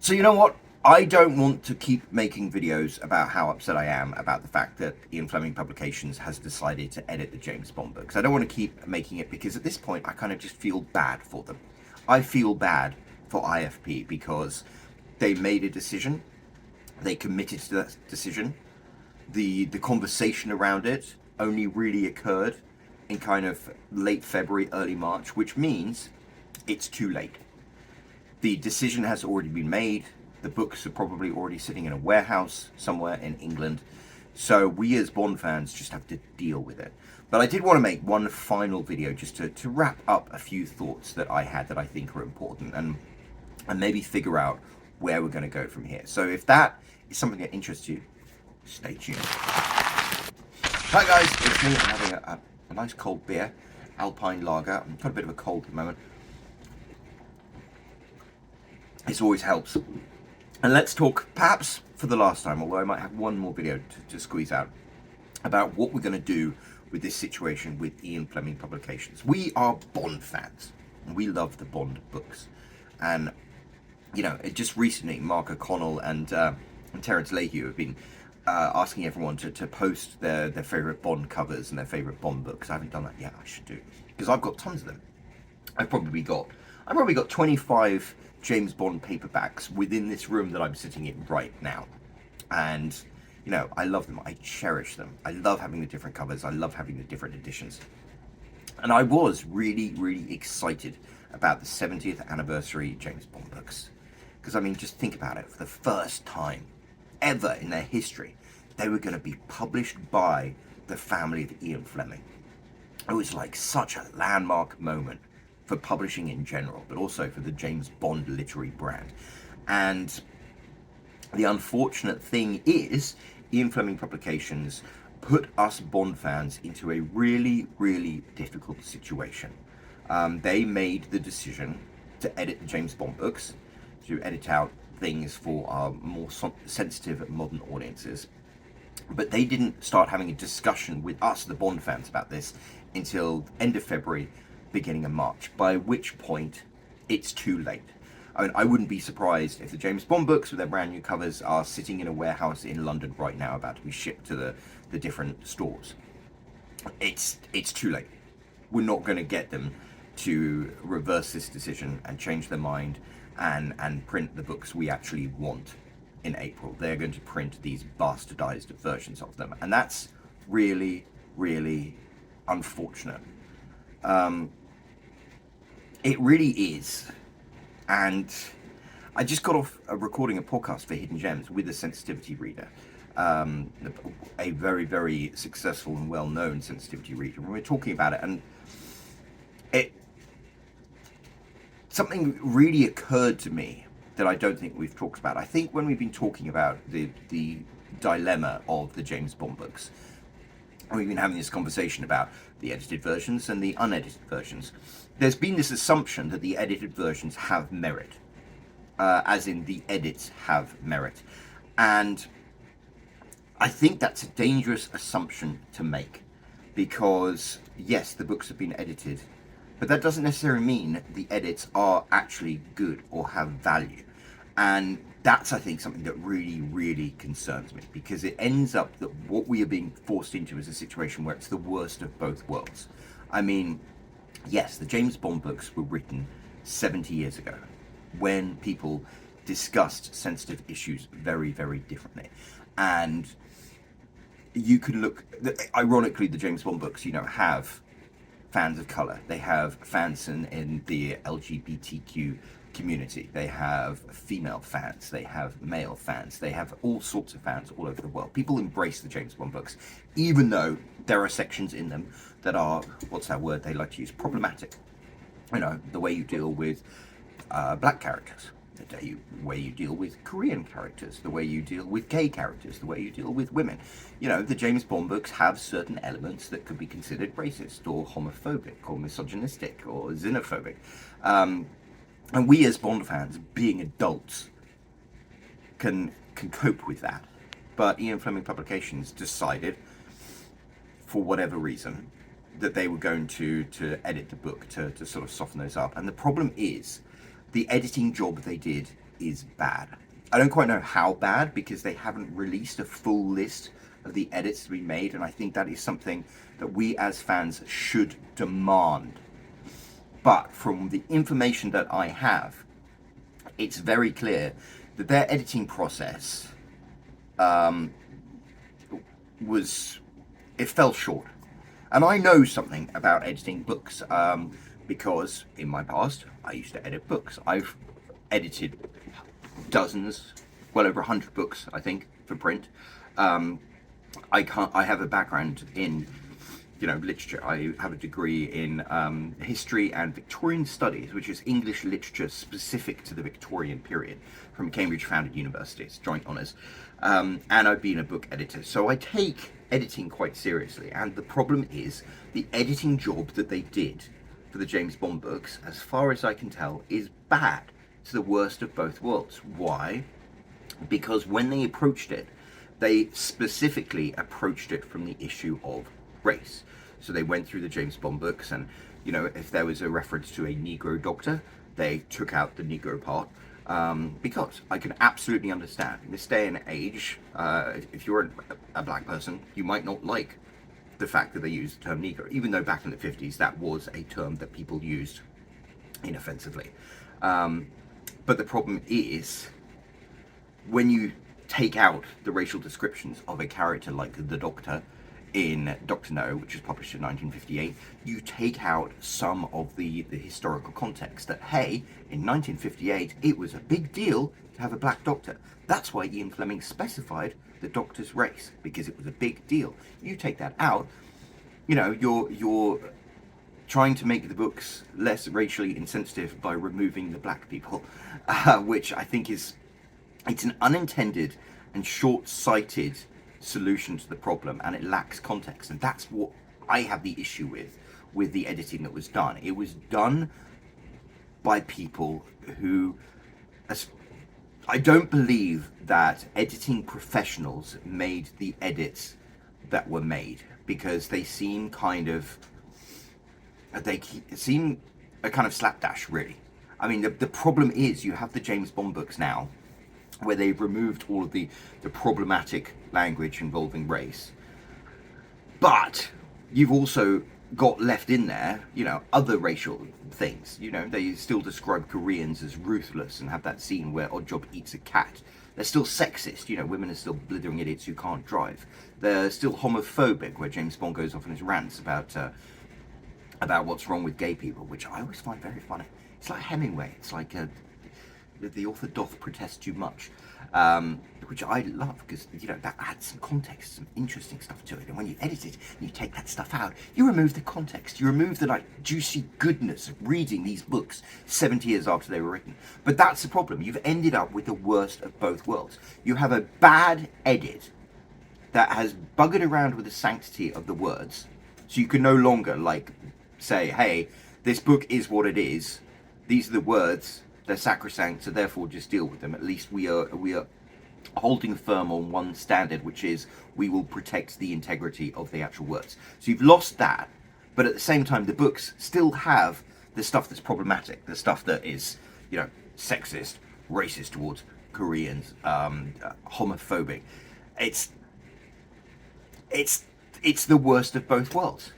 So you know what? I don't want to keep making videos about how upset I am about the fact that Ian Fleming Publications has decided to edit the James Bond books. I don't want to keep making it because at this point I kind of just feel bad for them. I feel bad for IFP because they made a decision, they committed to that decision. The conversation around it only really occurred in kind of late February, early March, which means it's too late. The decision has already been made. The books are probably already sitting in a warehouse somewhere in England. So we as Bond fans just have to deal with it. But I did want to make one final video just to wrap up a few thoughts that I had that I think are important and maybe figure out where we're going to go from here. So if that is something that interests you, stay tuned. Hi guys, it's me. I'm having a nice cold beer, Alpine Lager. I've got a bit of a cold at the moment. This always helps. And let's talk, perhaps for the last time, although I might have one more video to squeeze out, about what we're going to do with this situation with Ian Fleming Publications. We are Bond fans, and we love the Bond books. And, you know, just recently, Mark O'Connell and Terence Leahy have been asking everyone to post their favourite Bond covers and their favourite Bond books. I haven't done that yet. I should do, because I've got tons of them. I've probably got 25 James Bond paperbacks within this room that I'm sitting in right now. And, you know, I love them. I cherish them. I love having the different covers. I love having the different editions. And I was really, really excited about the 70th anniversary James Bond books. Because, I mean, just think about it. For the first time ever in their history, they were going to be published by the family of Ian Fleming. It was like such a landmark moment for publishing in general, but also for the James Bond literary brand. And the unfortunate thing is, Ian Fleming Publications put us Bond fans into a really, really difficult situation. They made the decision to edit the James Bond books, to edit out things for our more sensitive modern audiences. But they didn't start having a discussion with us, the Bond fans, about this until end of February, beginning of March, by which point it's too late. I mean, I wouldn't be surprised if the James Bond books with their brand new covers are sitting in a warehouse in London right now, about to be shipped to the different stores. It's too late. We're not going to get them to reverse this decision and change their mind and print the books we actually want in April. They're going to print these bastardized versions of them, and that's really, really unfortunate. It really is. And I just got off recording a podcast for Hidden Gems with a sensitivity reader, a very, very successful and well-known sensitivity reader. And we were talking about it, and something really occurred to me that I don't think we've talked about. I think when we've been talking about the dilemma of the James Bond books, and we've been having this conversation about the edited versions and the unedited versions, there's been this assumption that the edited versions have merit, as in the edits have merit. And I think that's a dangerous assumption to make, because yes, the books have been edited, but that doesn't necessarily mean the edits are actually good or have value. And that's, I think, something that really, really concerns me, because it ends up that what we are being forced into is a situation where it's the worst of both worlds. I mean, yes, the James Bond books were written 70 years ago, when people discussed sensitive issues very, very differently. And you can look, ironically, the James Bond books, you know, have fans of color. They have fans in the LGBTQ community. They have female fans. They have male fans. They have all sorts of fans all over the world. People embrace the James Bond books, even though there are sections in them that are, what's that word they like to use, problematic. You know, the way you deal with black characters, the way you deal with Korean characters, the way you deal with gay characters, the way you deal with women. You know, the James Bond books have certain elements that could be considered racist or homophobic or misogynistic or xenophobic. And we as Bond fans, being adults, can cope with that. But Ian Fleming Publications decided, for whatever reason, that they were going to edit the book to sort of soften those up. And the problem is, the editing job they did is bad. I don't quite know how bad, because they haven't released a full list of the edits to be made, and I think that is something that we as fans should demand. But from the information that I have, it's very clear that their editing process it fell short. And I know something about editing books, because in my past I used to edit books. I've edited dozens, well over 100 books, I think, for print. I have a background in, literature. I have a degree in history and Victorian studies, which is English literature specific to the Victorian period, from Cambridge Founded University. It's joint honours. And I've been a book editor. So I take editing quite seriously. And the problem is, the editing job that they did for the James Bond books, as far as I can tell, is bad. It's the worst of both worlds. Why? Because when they approached it, they specifically approached it from the issue of race. So they went through the James Bond books, and if there was a reference to a Negro doctor, they took out the Negro part, because I can absolutely understand in this day and age, if you're a black person, you might not like the fact that they use the term Negro, even though back in the 50s that was a term that people used inoffensively. But the problem is, when you take out the racial descriptions of a character like the Doctor in Doctor No, which was published in 1958, you take out some of the historical context that, hey, in 1958, it was a big deal to have a black Doctor. That's why Ian Fleming specified the Doctor's race, because it was a big deal. You take that out, you're trying to make the books less racially insensitive by removing the black people, which I think it's an unintended and short-sighted solution to the problem, and it lacks context. And that's what I have the issue with the editing that was done. It was done by people who, I don't believe that editing professionals made the edits that were made, because they seem a kind of slapdash, really. I mean, the problem is, you have the James Bond books now, where they've removed all of the problematic language involving race. But you've also got left in there, other racial things. They still describe Koreans as ruthless and have that scene where Oddjob eats a cat. They're still sexist, women are still blithering idiots who can't drive. They're still homophobic, where James Bond goes off on his rants about what's wrong with gay people, which I always find very funny. It's like Hemingway. It's like the author doth protest too much, which I love, because that adds some context, some interesting stuff to it. And when you edit it and you take that stuff out, you remove the context, you remove the juicy goodness of reading these books 70 years after they were written. But that's the problem. You've ended up with the worst of both worlds. You have a bad edit that has buggered around with the sanctity of the words, so you can no longer say, hey, this book is what it is, these are the words, they're sacrosanct, so therefore just deal with them. At least we are holding firm on one standard, which is we will protect the integrity of the actual words. So you've lost that, but at the same time, the books still have the stuff that's problematic, the stuff that is, sexist, racist towards Koreans, homophobic. It's the worst of both worlds.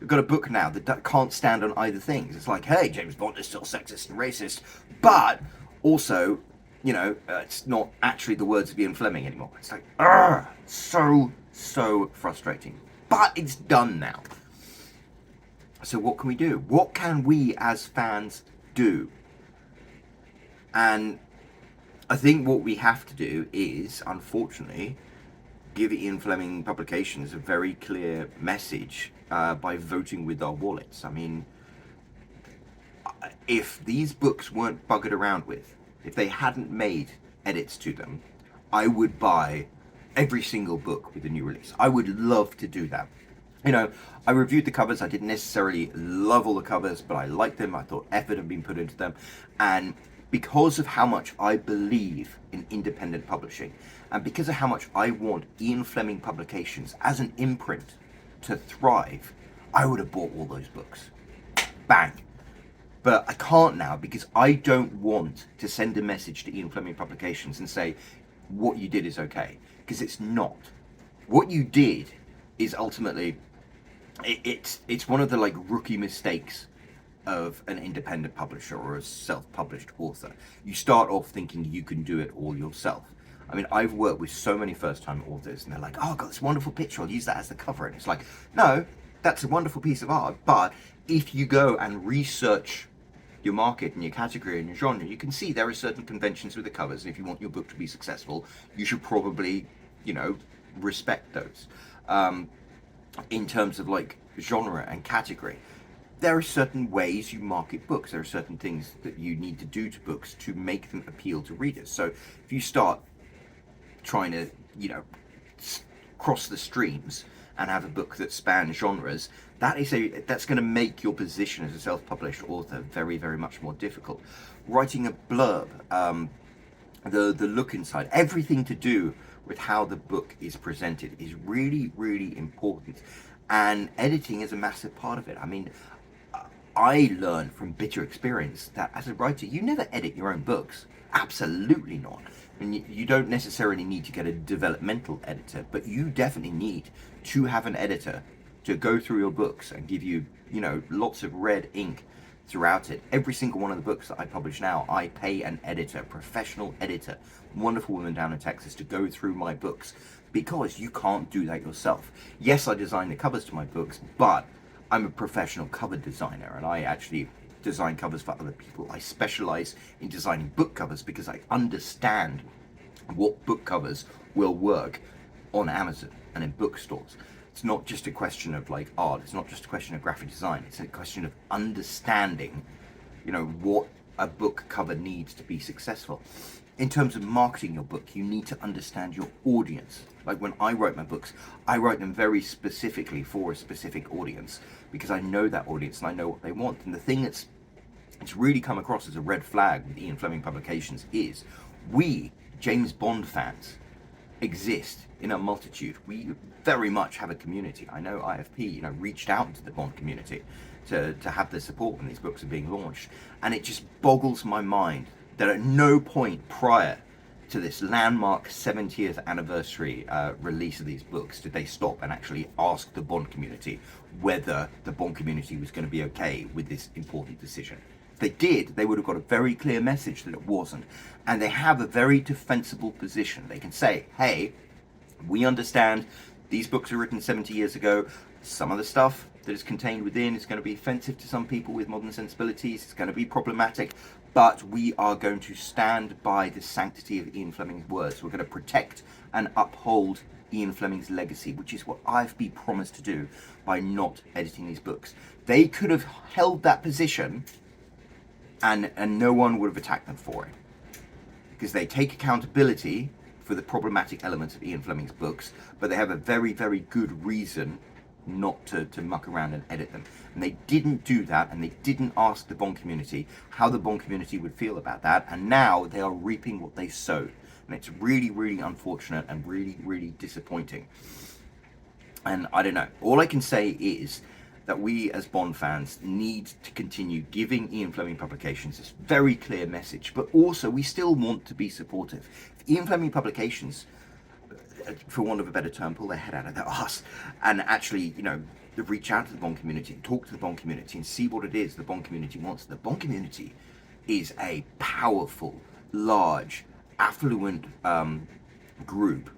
We've got a book now that can't stand on either things. It's like, hey, James Bond is still sexist and racist, but also, it's not actually the words of Ian Fleming anymore. It's like, so frustrating. But it's done now. So what can we do? What can we as fans do? And I think what we have to do is, unfortunately, give Ian Fleming Publications a very clear message by voting with our wallets. I mean, if these books weren't buggered around with, if they hadn't made edits to them, I would buy every single book with a new release. I would love to do that. I reviewed the covers. I didn't necessarily love all the covers, but I liked them. I thought effort had been put into them. And because of how much I believe in independent publishing, and because of how much I want Ian Fleming Publications as an imprint to thrive, I would have bought all those books. Bang. But I can't now because I don't want to send a message to Ian Fleming Publications and say what you did is okay, because it's not. What you did is ultimately it's one of the like rookie mistakes of an independent publisher or a self-published author. You start off thinking you can do it all yourself. I mean, I've worked with so many first-time authors and they're like, oh, I've got this wonderful picture, I'll use that as the cover. And it's like, no, that's a wonderful piece of art, but if you go and research your market and your category and your genre, you can see there are certain conventions with the covers, and if you want your book to be successful, you should probably, respect those. In terms of like genre and category, there are certain ways you market books. There are certain things that you need to do to books to make them appeal to readers. So if you start trying to, cross the streams and have a book that spans genres, that's going to make your position as a self-published author very, very much more difficult. Writing a blurb, the look inside, everything to do with how the book is presented is really, really important. And editing is a massive part of it. I mean, I learned from bitter experience that as a writer, you never edit your own books. Absolutely not. And you don't necessarily need to get a developmental editor, but you definitely need to have an editor to go through your books and give you, lots of red ink throughout it. Every single one of the books that I publish now, I pay an editor, professional editor, wonderful woman down in Texas, to go through my books, because you can't do that yourself. Yes, I design the covers to my books, but I'm a professional cover designer, and I actually design covers for other people. I specialize in designing book covers because I understand what book covers will work on Amazon and in bookstores. It's not just a question of like art, it's not just a question of graphic design, it's a question of understanding, what a book cover needs to be successful. In terms of marketing your book, you need to understand your audience. Like when I write my books, I write them very specifically for a specific audience because I know that audience and I know what they want. And the thing it's really come across as a red flag with Ian Fleming Publications is we, James Bond fans, exist in a multitude. We very much have a community. I know IFP, reached out to the Bond community to have their support when these books are being launched. And it just boggles my mind that at no point prior to this landmark 70th anniversary release of these books did they stop and actually ask the Bond community whether the Bond community was going to be okay with this important decision. If they did, they would have got a very clear message that it wasn't. And they have a very defensible position. They can say, hey, we understand these books were written 70 years ago. Some of the stuff that is contained within is going to be offensive to some people with modern sensibilities. It's going to be problematic. But we are going to stand by the sanctity of Ian Fleming's words. We're going to protect and uphold Ian Fleming's legacy, which is what IFB promised to do by not editing these books. They could have held that position and no one would have attacked them for it, because they take accountability for the problematic elements of Ian Fleming's books, but they have a very, very good reason not to muck around and edit them. And they didn't do that, and they didn't ask the Bond community how the Bond community would feel about that, and now they are reaping what they sowed. And it's really, really unfortunate and really, really disappointing. And I don't know, all I can say is that we as Bond fans need to continue giving Ian Fleming Publications this very clear message, but also we still want to be supportive. If Ian Fleming Publications, for want of a better term, pull their head out of their arse and actually, reach out to the Bond community and talk to the Bond community and see what it is the Bond community wants. The Bond community is a powerful, large, affluent group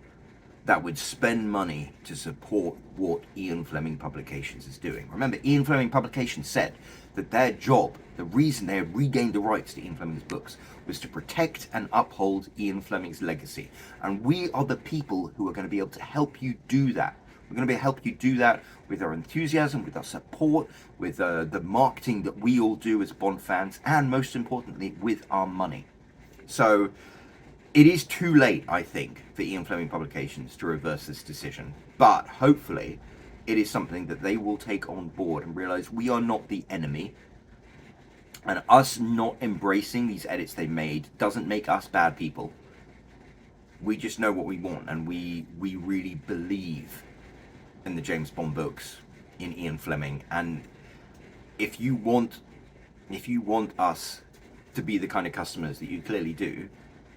that would spend money to support what Ian Fleming Publications is doing. Remember, Ian Fleming Publications said that their job, the reason they had regained the rights to Ian Fleming's books, was to protect and uphold Ian Fleming's legacy. And we are the people who are going to be able to help you do that. We're going to be able to help you do that with our enthusiasm, with our support, with the marketing that we all do as Bond fans, and most importantly, with our money. So it is too late, I think, for Ian Fleming Publications to reverse this decision. But hopefully it is something that they will take on board and realize we are not the enemy. And us not embracing these edits they made doesn't make us bad people. We just know what we want, and we really believe in the James Bond books, in Ian Fleming. And if you want if you want us to be the kind of customers that you clearly do,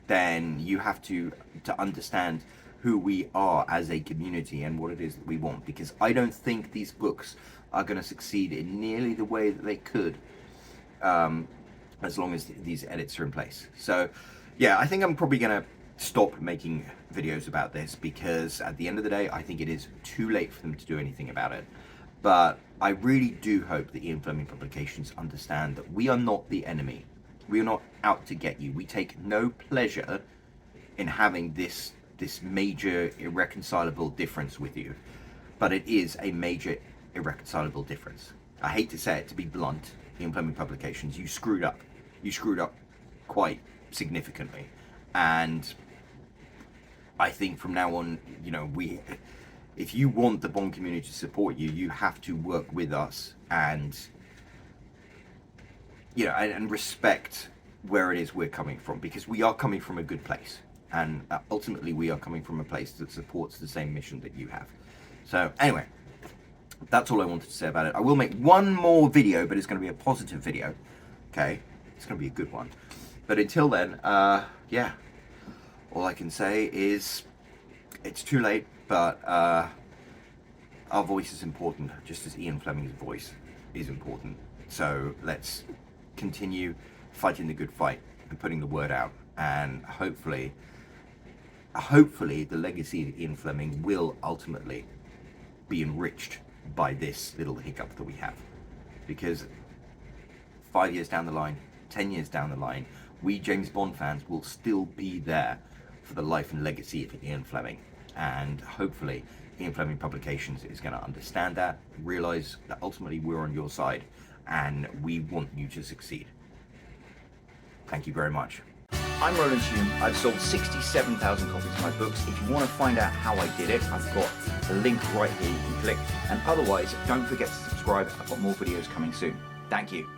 then you have to understand who we are as a community and what it is that we want. Because I don't think these books are going to succeed in nearly the way that they could, as long as these edits are in place. So yeah, I think I'm probably going to stop making videos about this, because at the end of the day, I think it is too late for them to do anything about it. But I really do hope that Ian Fleming Publications understand that we are not the enemy. We are not out to get you. We take no pleasure in having this major irreconcilable difference with you. But it is a major irreconcilable difference. I hate to say it, to be blunt, Ian Fleming Publications, you screwed up. You screwed up quite significantly. And I think from now on, you know, if you want the Bond community to support you, you have to work with us and, you know, and respect where it is we're coming from, because we are coming from a good place, and ultimately we are coming from a place that supports the same mission that you have. So anyway, that's all I wanted to say about it. I will make one more video, but it's going to be a positive video. Okay, it's going to be a good one. But until then, yeah, all I can say is it's too late, but our voice is important, just as Ian Fleming's voice is important. So let's continue fighting the good fight and putting the word out, and hopefully the legacy of Ian Fleming will ultimately be enriched by this little hiccup that we have. Because 5 years down the line, 10 years down the line, we James Bond fans will still be there for the life and legacy of Ian Fleming. And hopefully Ian Fleming Publications is going to understand that, realize that ultimately we're on your side and we want you to succeed. Thank you very much. I'm Roland Hume. I've sold 67,000 copies of my books. If you want to find out how I did it, I've got a link right here you can click. And otherwise, don't forget to subscribe. I've got more videos coming soon. Thank you.